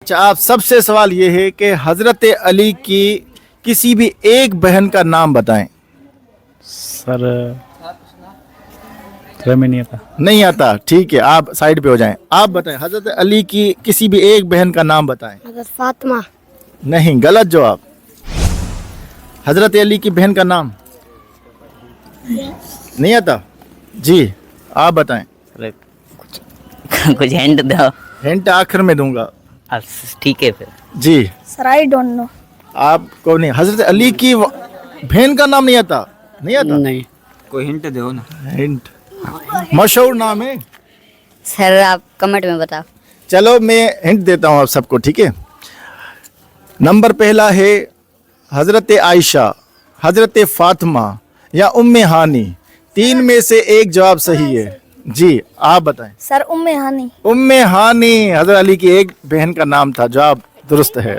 अच्छा, आप सबसे सवाल ये है कि हजरत अली की किसी भी एक बहन का नाम बताएं। सर हमें नहीं आता। नहीं आता, ठीक है, आप साइड पे हो जाएं। आप बताएं, हजरत अली की किसी भी एक बहन का नाम बताएं। हजरत फातिमा। नहीं, गलत जवाब। हजरत अली की बहन का नाम नहीं आता जी, आप बताएं। अरे कुछ हिंट दो। हिंट आखिर में दूंगा ठीक है फिर। जी। Sir I don't know. आपको नहीं, हजरत अली की बहन का नाम नहीं आता? नहीं आता? नहीं। कोई हिंट दो ना। हिंट, मशहूर नाम है। सर आप कमेंट में बताओ। चलो मैं हिंट देता हूँ आप सबको, ठीक है। नंबर पहला है हजरत आयशा, हजरत फातिमा या उम्मे हानी। तीन में से एक जवाब सही है जी, आप बताएं। सर उम्मे हानी। उम्मे हानी हजरत अली की एक बहन का नाम था, जवाब दुरुस्त है।